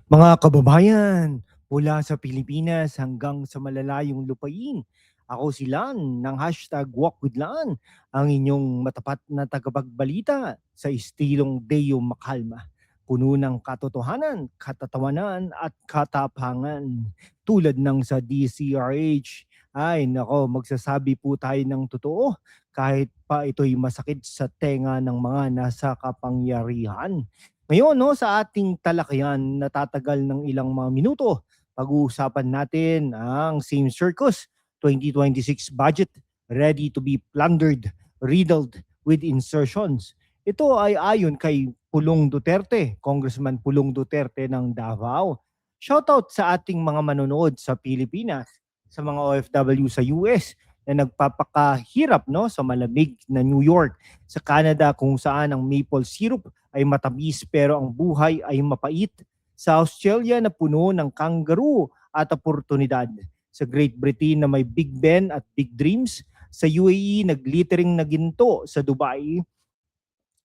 Mga kababayan, mula sa Pilipinas hanggang sa malalayong lupain, ako si Lan ng hashtag Walk with Lan, ang inyong matapat na tagapagbalita sa estilong Deo Makalma. Puno ng katotohanan, katatawanan at katapangan. Tulad ng sa DCRH, ay nako, magsasabi po tayo ng totoo kahit pa ito'y masakit sa tenga ng mga nasa kapangyarihan. Ngayon 'no, sa ating talakayan na tatagal ng ilang mga minuto, pag-uusapan natin ang Same Circus 2026 budget ready to be plundered, riddled with insertions. Ito ay ayon kay Pulong Duterte, Congressman Pulong Duterte ng Davao. Shoutout sa ating mga manonood sa Pilipinas, sa mga OFW sa US na nagpapakahirap no sa malamig na New York, sa Canada kung saan ang maple syrup ay matamis pero ang buhay ay mapait. Sa Australia na puno ng kangaroo at oportunidad. Sa Great Britain na may Big Ben at Big Dreams. Sa UAE na glittering na ginto. Sa Dubai,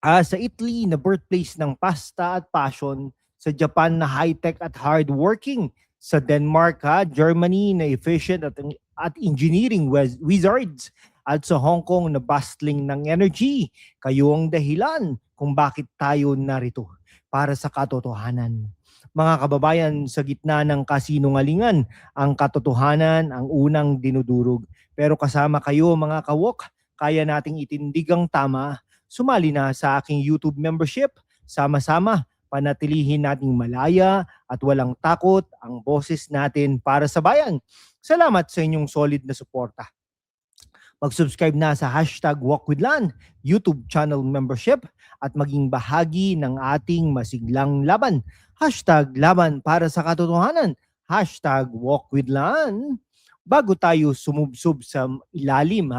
sa Italy na birthplace ng pasta at passion. Sa Japan na high-tech at hardworking. Sa Denmark, Germany na efficient at engineering wizards. At sa Hong Kong na bustling ng energy. Kayo ang dahilan kung bakit tayo narito para sa katotohanan. Mga kababayan, sa gitna ng kasinungalingan, ang katotohanan ang unang dinudurog. Pero kasama kayo mga kawok, kaya nating itindig ang tama. Sumali na sa aking YouTube membership. Sama-sama, panatilihin nating malaya at walang takot ang boses natin para sa bayan. Salamat sa inyong solid na suporta. Mag-subscribe na sa hashtag WalkWithLan, YouTube channel membership at maging bahagi ng ating masiglang laban. Hashtag laban para sa katotohanan. Hashtag WalkWithLan. Bago tayo sumubsob sa ilalim,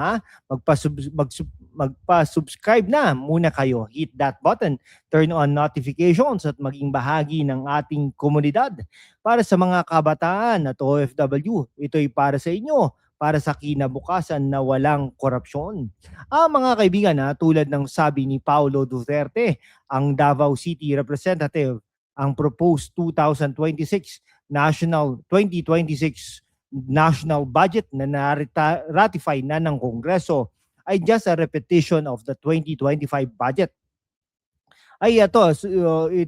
magpa-subscribe na muna kayo. Hit that button, turn on notifications at maging bahagi ng ating komunidad. Para sa mga kabataan at OFW, ito'y para sa inyo, para sa kinabukasan na walang korupsyon. Mga kaibigan, tulad ng sabi ni Paulo Duterte, ang Davao City Representative, ang proposed 2026 national budget na ratify na ng Kongreso ay just a repetition of the 2025 budget. It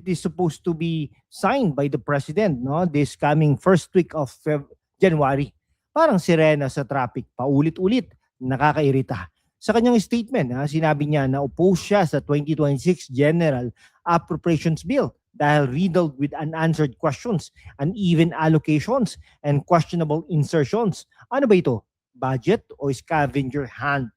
is supposed to be signed by the President this coming first week of January. Parang sirena sa traffic, paulit-ulit, nakakairita. Sa kanyang statement, sinabi niya na oppose siya sa 2026 General Appropriations Bill dahil riddled with unanswered questions, uneven allocations, and questionable insertions. Ano ba ito? Budget o scavenger hunt?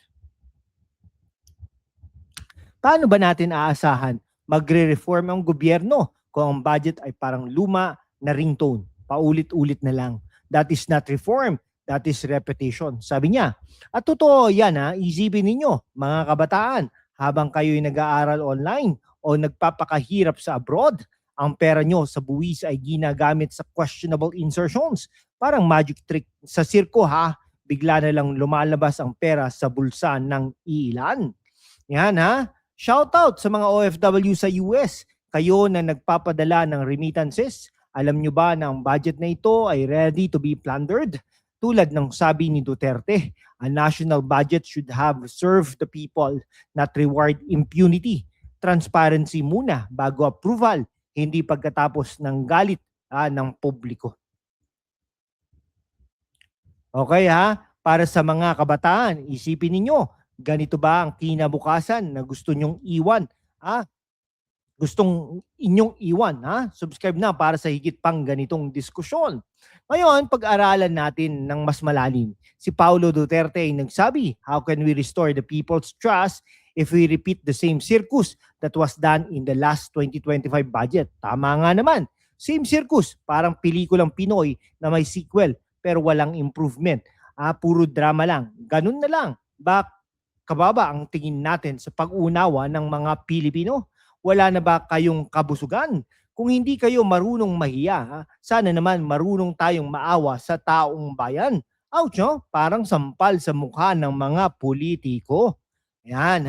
Paano ba natin aasahan magre-reform ang gobyerno kung ang budget ay parang luma na ringtone, paulit-ulit na lang? That is not reform, that is repetition. Sabi niya. At totoo yan, isipin ninyo, mga kabataan, habang kayo'y nag-aaral online o nagpapakahirap sa abroad, ang pera nyo sa buwis ay ginagamit sa questionable insertions. Parang magic trick sa sirko bigla na lang lumalabas ang pera sa bulsa ng ilan. Yan shout out sa mga OFW sa US. Kayo na nagpapadala ng remittances, alam nyo ba na ang budget na ito ay ready to be plundered? Tulad ng sabi ni Duterte, a national budget should have served the people, not reward impunity. Transparency muna bago approval, hindi pagkatapos ng galit ng publiko. Okay para sa mga kabataan, isipin ninyo, ganito ba ang kinabukasan na gusto nyong iwan? Gustong inyong iwan, subscribe na para sa higit pang ganitong diskusyon. Ngayon, pag-aralan natin ng mas malalim. Si Paulo Duterte ay nagsabi, how can we restore the people's trust if we repeat the same circus that was done in the last 2025 budget? Tama nga naman. Same circus, parang pelikulang Pinoy na may sequel pero walang improvement. Puro drama lang. Ganun na lang. Kababa ang tingin natin sa pag-unawa ng mga Pilipino? Wala na ba kayong kabusugan? Kung hindi kayo marunong mahiya, sana naman marunong tayong maawa sa taong bayan. Ouch, parang sampal sa mukha ng mga politiko. Yan,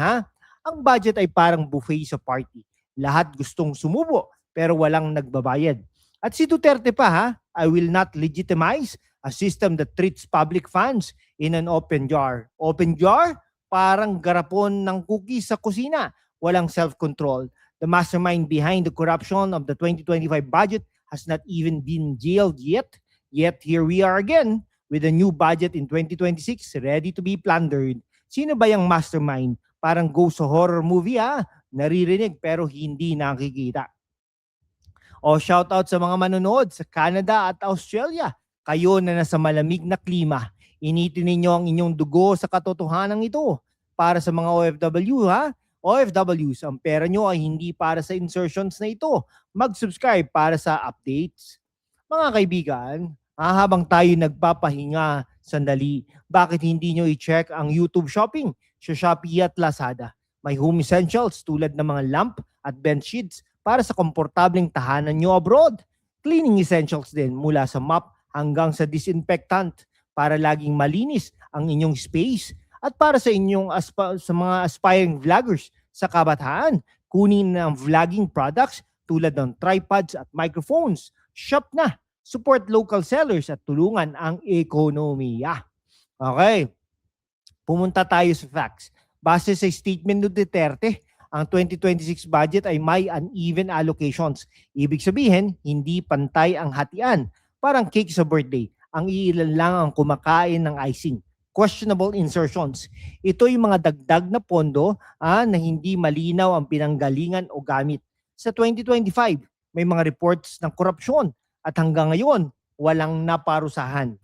Ang budget ay parang buffet sa party. Lahat gustong sumubo, pero walang nagbabayad. At si Duterte pa ha, I will not legitimize a system that treats public funds in an open jar. Open jar? Parang garapon ng cookies sa kusina. Walang self-control. The mastermind behind the corruption of the 2025 budget has not even been jailed yet. Yet here we are again with a new budget in 2026 ready to be plundered. Sino ba yung mastermind? Parang ghost horror movie ha. Naririnig pero hindi nakikita. O shoutout sa mga manonood sa Canada at Australia. Kayo na nasa malamig na klima. Initin ninyo ang inyong dugo sa katotohanan ito. Para sa mga OFW ha, OFWs, ang pera nyo ay hindi para sa insertions na ito. Mag-subscribe para sa updates. Mga kaibigan, habang tayo nagpapahinga sandali, bakit hindi nyo i-check ang YouTube Shopping sa Shopee at Lazada? May home essentials tulad ng mga lamp at bench sheets para sa komportableng tahanan nyo abroad. Cleaning essentials din mula sa mop hanggang sa disinfectant para laging malinis ang inyong space. At para sa inyong sa mga aspiring vloggers sa kabataan, kunin ang vlogging products tulad ng tripods at microphones. Shop na, support local sellers at tulungan ang ekonomiya. Okay, pumunta tayo sa facts. Base sa statement ni Duterte, ang 2026 budget ay may uneven allocations. Ibig sabihin, hindi pantay ang hatian. Parang cake sa birthday. Ang iilan lang ang kumakain ng icing. Questionable insertions. Ito yung mga dagdag na pondo na hindi malinaw ang pinanggalingan o gamit. Sa 2025, may mga reports ng korupsyon at hanggang ngayon, walang naparusahan.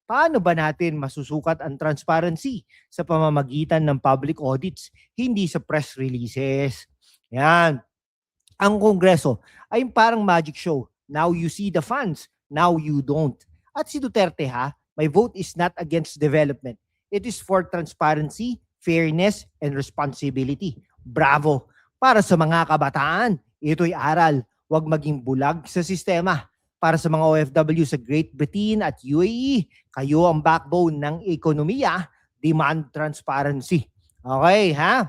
Paano ba natin masusukat ang transparency sa pamamagitan ng public audits, hindi sa press releases? Yan. Ang Kongreso ay parang magic show. Now you see the funds, now you don't. At si Duterte my vote is not against development. It is for transparency, fairness, and responsibility. Bravo! Para sa mga kabataan, ito'y aral. Huwag maging bulag sa sistema. Para sa mga OFW sa Great Britain at UAE, kayo ang backbone ng ekonomiya, demand transparency. Okay, ha?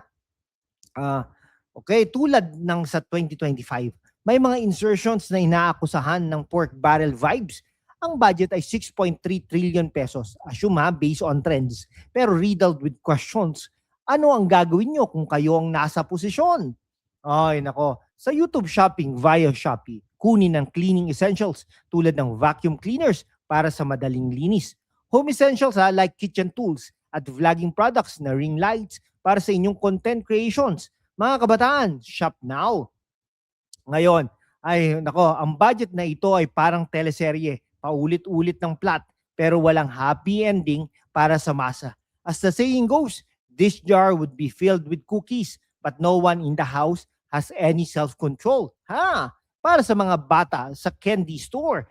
Okay, tulad ng sa 2025, may mga insertions na inaakusahan ng pork barrel vibes. Ang budget ay 6.3 trillion pesos. Assume based on trends. Pero riddled with questions. Ano ang gagawin nyo kung kayo ang nasa posisyon? Ay, nako. Sa YouTube Shopping via Shopee, kunin ang cleaning essentials tulad ng vacuum cleaners para sa madaling linis. Home essentials like kitchen tools at vlogging products na ring lights para sa inyong content creations. Mga kabataan, shop now. Ngayon, ay nako, ang budget na ito ay parang teleserye. Paulit-ulit ng plot pero walang happy ending para sa masa. As the saying goes, this jar would be filled with cookies but no one in the house has any self-control. Para sa mga bata sa candy store,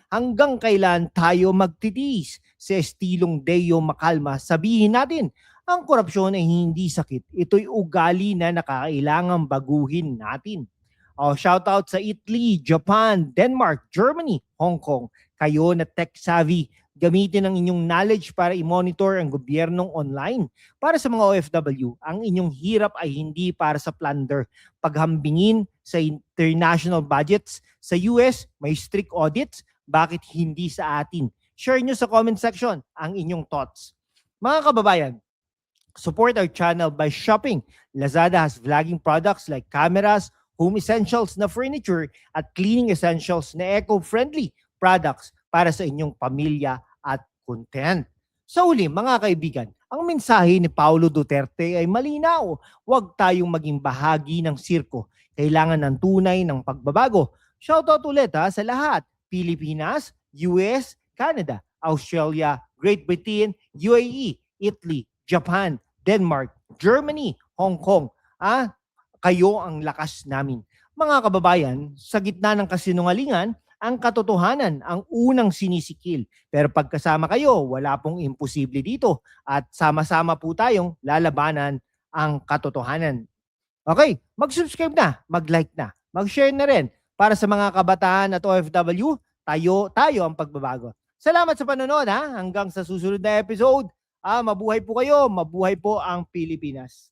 hanggang kailan tayo magtitiis? Sa estilong Deo Makalma, sabihin natin, ang korupsyon ay hindi sakit. Ito'y ugali na nakakailangang baguhin natin. Shoutout sa Italy, Japan, Denmark, Germany, Hong Kong. Kayo na tech-savvy, gamitin ang inyong knowledge para i-monitor ang gobyernong online. Para sa mga OFW, ang inyong hirap ay hindi para sa plunder. Paghambingin sa international budgets, sa US, may strict audits. Bakit hindi sa atin? Share nyo sa comment section ang inyong thoughts. Mga kababayan, support our channel by shopping. Lazada has vlogging products like cameras, home essentials na furniture at cleaning essentials na eco-friendly products para sa inyong pamilya at content. Sa uli, mga kaibigan, ang mensahe ni Paulo Duterte ay malinaw. Huwag tayong maging bahagi ng sirko. Kailangan ng tunay ng pagbabago. Shoutout ulit sa lahat. Pilipinas, US, Canada, Australia, Great Britain, UAE, Italy, Japan, Denmark, Germany, Hong Kong. Kayo ang lakas namin. Mga kababayan, sa gitna ng kasinungalingan, ang katotohanan ang unang sinisikil. Pero pagkasama kayo, wala pong imposible dito. At sama-sama po tayong lalabanan ang katotohanan. Okay, mag-subscribe na, mag-like na, mag-share na rin. Para sa mga kabataan at OFW, tayo ang pagbabago. Salamat sa panonood Hanggang sa susunod na episode. Mabuhay po kayo, mabuhay po ang Pilipinas.